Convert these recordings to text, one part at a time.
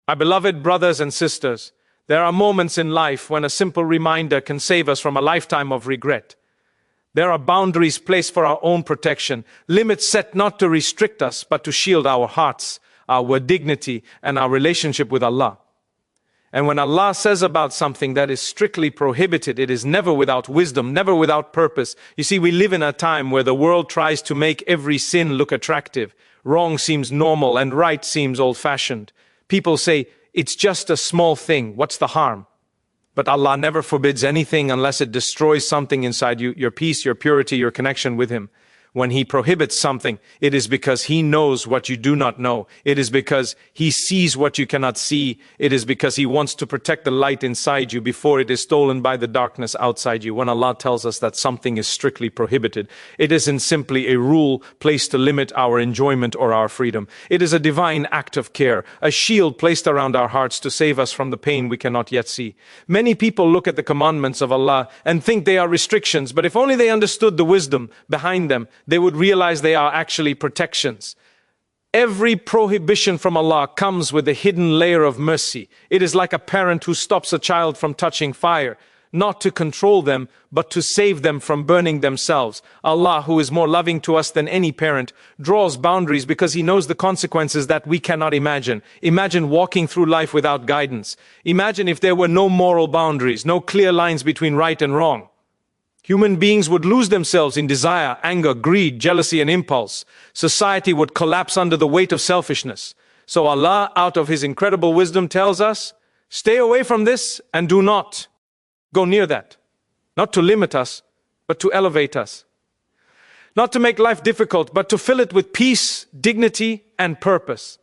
My beloved brothers and sisters, there are moments in life when a simple reminder can save us from a lifetime of regret. There are boundaries placed for our own protection, limits set not to restrict us, but to shield our hearts, our dignity, and our relationship with Allah. And when Allah says about something that is strictly prohibited, it is never without wisdom, never without purpose. You see, we live in a time where the world tries to make every sin look attractive. Wrong seems normal and right seems old-fashioned. People say, it's just a small thing, what's the harm? But Allah never forbids anything unless it destroys something inside you, your peace, your purity, your connection with Him. When He prohibits something, it is because He knows what you do not know. It is because He sees what you cannot see. It is because He wants to protect the light inside you before it is stolen by the darkness outside you. When Allah tells us that something is strictly prohibited, it isn't simply a rule placed to limit our enjoyment or our freedom. It is a divine act of care, a shield placed around our hearts to save us from the pain we cannot yet see. Many people look at the commandments of Allah and think they are restrictions, but if only they understood the wisdom behind them, they would realize they are actually protections. Every prohibition from Allah comes with a hidden layer of mercy. It is like a parent who stops a child from touching fire, not to control them, but to save them from burning themselves. Allah, who is more loving to us than any parent, draws boundaries because He knows the consequences that we cannot imagine. Imagine walking through life without guidance. Imagine if there were no moral boundaries, no clear lines between right and wrong. Human beings would lose themselves in desire, anger, greed, jealousy, and impulse. Society would collapse under the weight of selfishness. So Allah, out of His incredible wisdom, tells us, stay away from this and do not go near that. Not to limit us, but to elevate us. Not to make life difficult, but to fill it with peace, dignity, and purpose.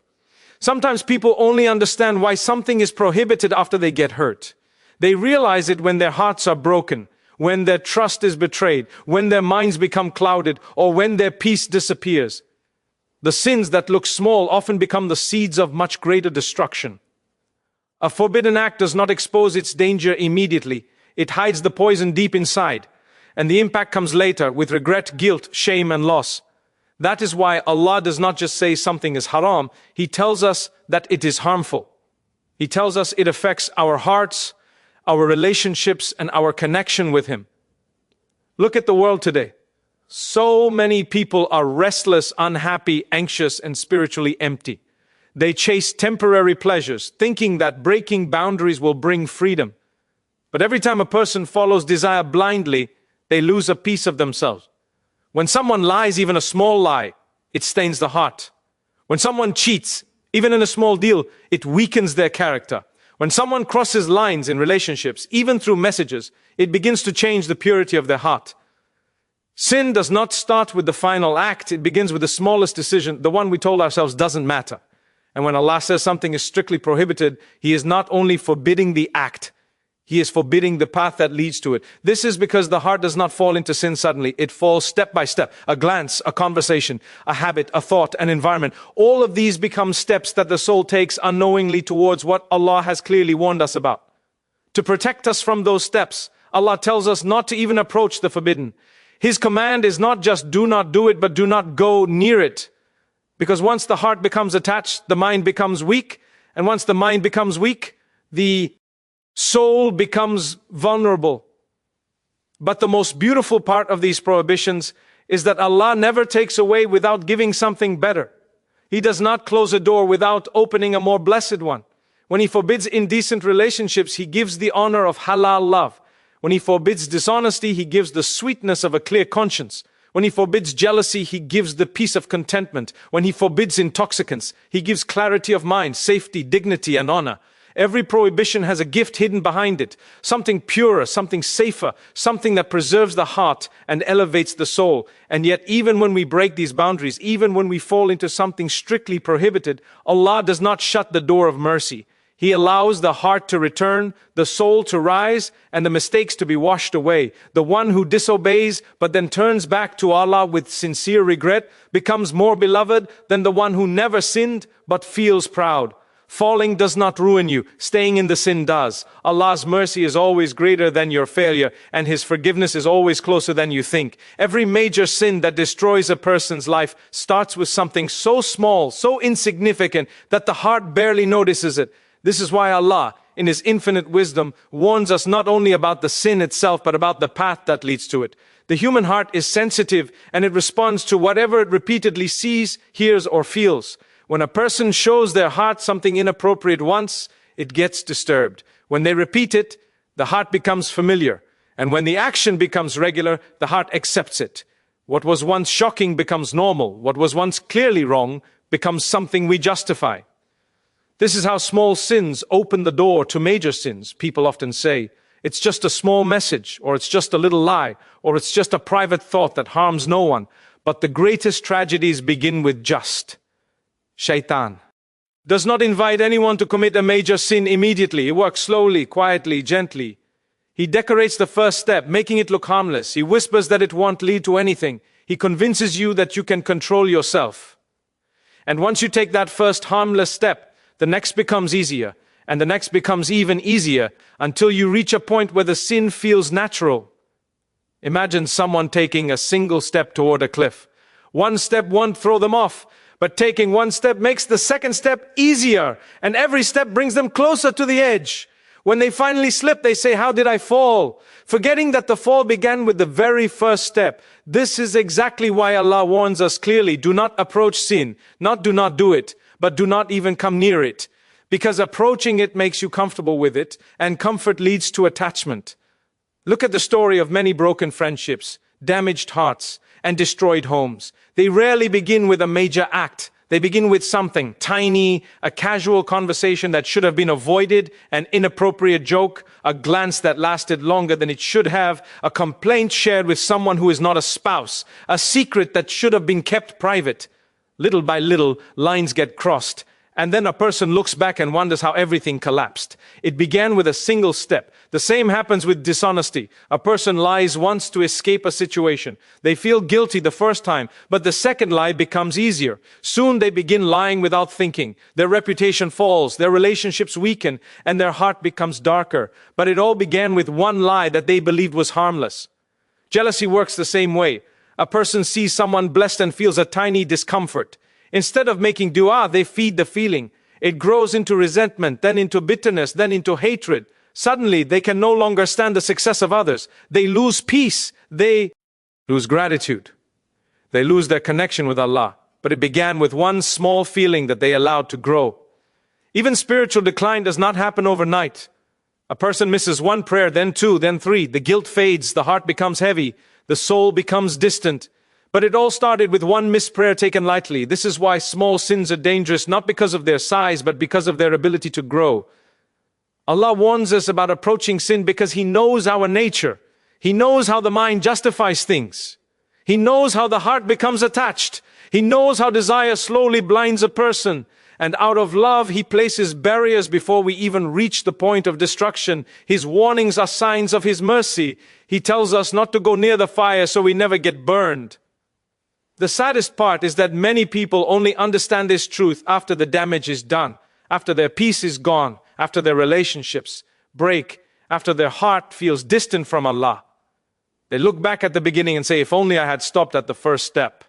Sometimes people only understand why something is prohibited after they get hurt. They realize it when their hearts are broken, when their trust is betrayed, when their minds become clouded, or when their peace disappears. The sins that look small often become the seeds of much greater destruction. A forbidden act does not expose its danger immediately. It hides the poison deep inside, and the impact comes later with regret, guilt, shame, and loss. That is why Allah does not just say something is haram, He tells us that it is harmful. He tells us it affects our hearts, our relationships, and our connection with Him. Look at the world today. So many people are restless, unhappy, anxious, and spiritually empty. They chase temporary pleasures, thinking that breaking boundaries will bring freedom. But every time a person follows desire blindly, they lose a piece of themselves. When someone lies, even a small lie, it stains the heart. When someone cheats, even in a small deal, it weakens their character. When someone crosses lines in relationships, even through messages, it begins to change the purity of their heart. Sin does not start with the final act. It begins with the smallest decision, the one we told ourselves doesn't matter. And when Allah says something is strictly prohibited, He is not only forbidding the act, He is forbidding the path that leads to it. This is because the heart does not fall into sin suddenly. It falls step by step. A glance, a conversation, a habit, a thought, an environment. All of these become steps that the soul takes unknowingly towards what Allah has clearly warned us about. To protect us from those steps, Allah tells us not to even approach the forbidden. His command is not just do not do it, but do not go near it. Because once the heart becomes attached, the mind becomes weak. And once the mind becomes weak, the soul becomes vulnerable. But the most beautiful part of these prohibitions is that Allah never takes away without giving something better. He does not close a door without opening a more blessed one. When He forbids indecent relationships, He gives the honor of halal love. When He forbids dishonesty, He gives the sweetness of a clear conscience. When He forbids jealousy, He gives the peace of contentment. When He forbids intoxicants, He gives clarity of mind, safety, dignity, and honor. Every prohibition has a gift hidden behind it, something purer, something safer, something that preserves the heart and elevates the soul. And yet, even when we break these boundaries, even when we fall into something strictly prohibited, Allah does not shut the door of mercy. He allows the heart to return, the soul to rise, and the mistakes to be washed away. The one who disobeys but then turns back to Allah with sincere regret becomes more beloved than the one who never sinned but feels proud. Falling does not ruin you. Staying in the sin does. Allah's mercy is always greater than your failure, and His forgiveness is always closer than you think. Every major sin that destroys a person's life starts with something so small, so insignificant, that the heart barely notices it. This is why Allah, in His infinite wisdom, warns us not only about the sin itself, but about the path that leads to it. The human heart is sensitive, and it responds to whatever it repeatedly sees, hears, or feels. When a person shows their heart something inappropriate once, it gets disturbed. When they repeat it, the heart becomes familiar. And when the action becomes regular, the heart accepts it. What was once shocking becomes normal. What was once clearly wrong becomes something we justify. This is how small sins open the door to major sins. People often say, it's just a small message, or it's just a little lie, or it's just a private thought that harms no one. But the greatest tragedies begin with just. Shaitan does not invite anyone to commit a major sin immediately. He works slowly, quietly, gently. He decorates the first step, making it look harmless. He whispers that it won't lead to anything. He convinces you that you can control yourself. And once you take that first harmless step, the next becomes easier, and the next becomes even easier, until you reach a point where the sin feels natural. Imagine someone taking a single step toward a cliff. One step won't throw them off, but taking one step makes the second step easier, and every step brings them closer to the edge. When they finally slip, they say, "How did I fall?" Forgetting that the fall began with the very first step. This is exactly why Allah warns us clearly, do not approach sin, not do not do it, but do not even come near it. Because approaching it makes you comfortable with it, and comfort leads to attachment. Look at the story of many broken friendships, damaged hearts, and destroyed homes. They rarely begin with a major act. They begin with something tiny, a casual conversation that should have been avoided, an inappropriate joke, a glance that lasted longer than it should have, a complaint shared with someone who is not a spouse, a secret that should have been kept private. Little by little, lines get crossed, and then a person looks back and wonders how everything collapsed. It began with a single step. The same happens with dishonesty. A person lies once to escape a situation. They feel guilty the first time, but the second lie becomes easier. Soon they begin lying without thinking. Their reputation falls, their relationships weaken, and their heart becomes darker. But it all began with one lie that they believed was harmless. Jealousy works the same way. A person sees someone blessed and feels a tiny discomfort. Instead of making dua, they feed the feeling. It grows into resentment, then into bitterness, then into hatred. Suddenly, they can no longer stand the success of others. They lose peace. They lose gratitude. They lose their connection with Allah. But it began with one small feeling that they allowed to grow. Even spiritual decline does not happen overnight. A person misses one prayer, then two, then three. The guilt fades, the heart becomes heavy, the soul becomes distant. But it all started with one missed prayer taken lightly. This is why small sins are dangerous, not because of their size, but because of their ability to grow. Allah warns us about approaching sin because He knows our nature. He knows how the mind justifies things. He knows how the heart becomes attached. He knows how desire slowly blinds a person. And out of love, He places barriers before we even reach the point of destruction. His warnings are signs of His mercy. He tells us not to go near the fire so we never get burned. The saddest part is that many people only understand this truth after the damage is done, after their peace is gone, after their relationships break, after their heart feels distant from Allah. They look back at the beginning and say, if only I had stopped at the first step.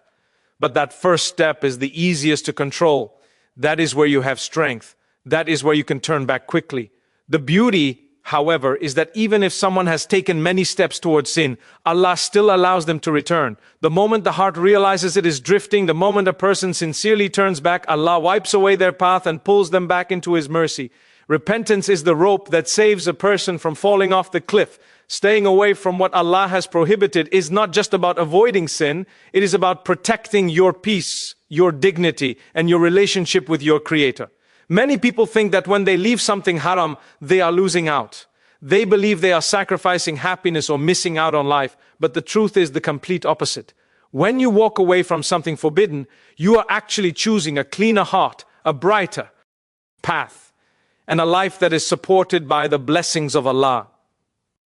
But that first step is the easiest to control. That is where you have strength. That is where you can turn back quickly. The beauty, however, is that even if someone has taken many steps towards sin, Allah still allows them to return. The moment the heart realizes it is drifting, the moment a person sincerely turns back, Allah wipes away their path and pulls them back into His mercy. Repentance is the rope that saves a person from falling off the cliff. Staying away from what Allah has prohibited is not just about avoiding sin, it is about protecting your peace, your dignity, and your relationship with your Creator. Many people think that when they leave something haram, they are losing out. They believe they are sacrificing happiness or missing out on life, but the truth is the complete opposite. When you walk away from something forbidden, you are actually choosing a cleaner heart, a brighter path, and a life that is supported by the blessings of Allah.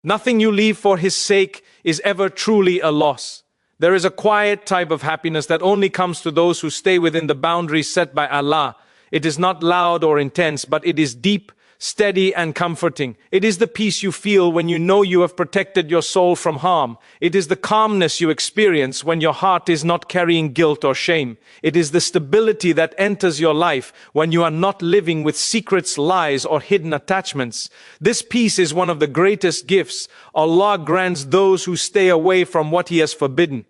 Nothing you leave for His sake is ever truly a loss. There is a quiet type of happiness that only comes to those who stay within the boundaries set by Allah. It is not loud or intense, but it is deep, steady and comforting. It is the peace you feel when you know you have protected your soul from harm. It is the calmness you experience when your heart is not carrying guilt or shame. It is the stability that enters your life when you are not living with secrets, lies, or hidden attachments. This peace is one of the greatest gifts Allah grants those who stay away from what He has forbidden.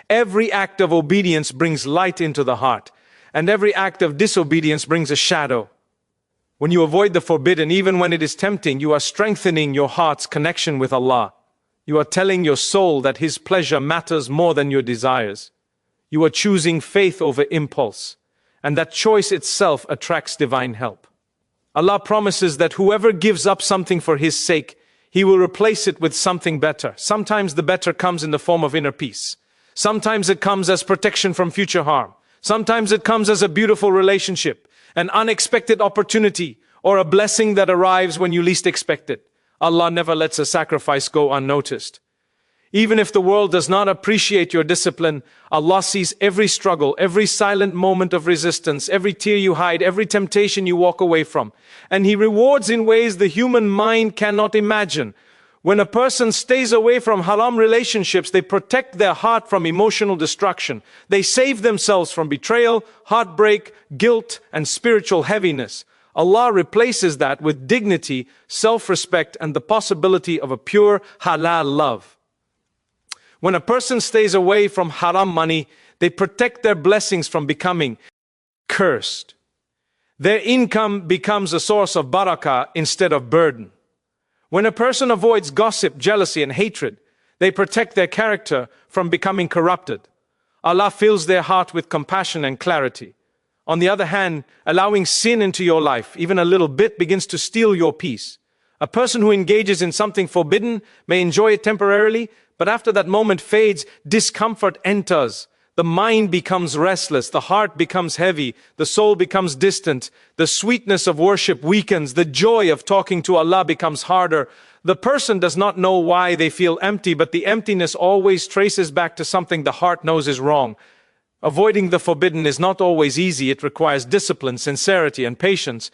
Every act of obedience brings light into the heart, and every act of disobedience brings a shadow. When you avoid the forbidden, even when it is tempting, you are strengthening your heart's connection with Allah. You are telling your soul that His pleasure matters more than your desires. You are choosing faith over impulse, and that choice itself attracts divine help. Allah promises that whoever gives up something for His sake, He will replace it with something better. Sometimes the better comes in the form of inner peace. Sometimes it comes as protection from future harm. Sometimes it comes as a beautiful relationship, an unexpected opportunity, or a blessing that arrives when you least expect it. Allah never lets a sacrifice go unnoticed. Even if the world does not appreciate your discipline, Allah sees every struggle, every silent moment of resistance, every tear you hide, every temptation you walk away from. And He rewards in ways the human mind cannot imagine. When a person stays away from haram relationships, they protect their heart from emotional destruction. They save themselves from betrayal, heartbreak, guilt, and spiritual heaviness. Allah replaces that with dignity, self-respect, and the possibility of a pure halal love. When a person stays away from haram money, they protect their blessings from becoming cursed. Their income becomes a source of barakah instead of burden. When a person avoids gossip, jealousy, and hatred, they protect their character from becoming corrupted. Allah fills their heart with compassion and clarity. On the other hand, allowing sin into your life, even a little bit, begins to steal your peace. A person who engages in something forbidden may enjoy it temporarily, but after that moment fades, discomfort enters. The mind becomes restless, the heart becomes heavy, the soul becomes distant, the sweetness of worship weakens, the joy of talking to Allah becomes harder. The person does not know why they feel empty, but the emptiness always traces back to something the heart knows is wrong. Avoiding the forbidden is not always easy. It requires discipline, sincerity, and patience.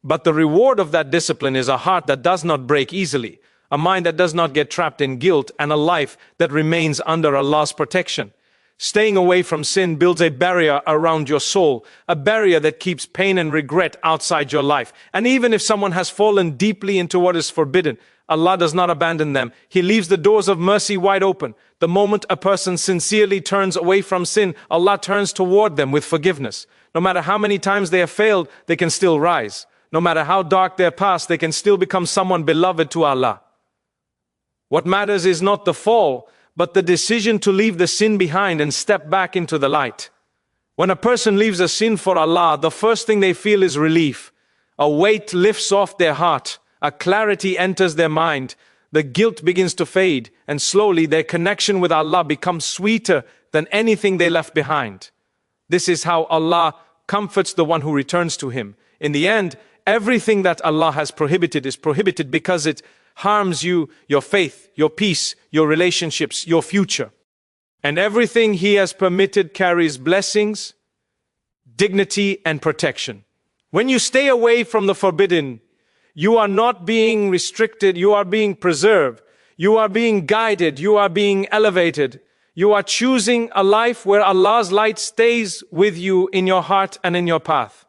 But the reward of that discipline is a heart that does not break easily, a mind that does not get trapped in guilt, and a life that remains under Allah's protection. Staying away from sin builds a barrier around your soul, a barrier that keeps pain and regret outside your life. And even if someone has fallen deeply into what is forbidden, Allah does not abandon them. He leaves the doors of mercy wide open. The moment a person sincerely turns away from sin, Allah turns toward them with forgiveness. No matter how many times they have failed, they can still rise. No matter how dark their past, they can still become someone beloved to Allah. What matters is not the fall, but the decision to leave the sin behind and step back into the light. When a person leaves a sin for Allah, the first thing they feel is relief. A weight lifts off their heart. A clarity enters their mind. The guilt begins to fade, and slowly their connection with Allah becomes sweeter than anything they left behind. This is how Allah comforts the one who returns to Him. In the end, everything that Allah has prohibited is prohibited because it harms you, your faith, your peace, your relationships, your future. And everything He has permitted carries blessings, dignity, and protection. When you stay away from the forbidden, you are not being restricted, you are being preserved, you are being guided, you are being elevated. You are choosing a life where Allah's light stays with you in your heart and in your path.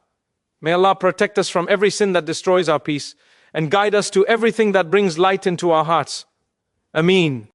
May Allah protect us from every sin that destroys our peace, and guide us to everything that brings light into our hearts. Ameen.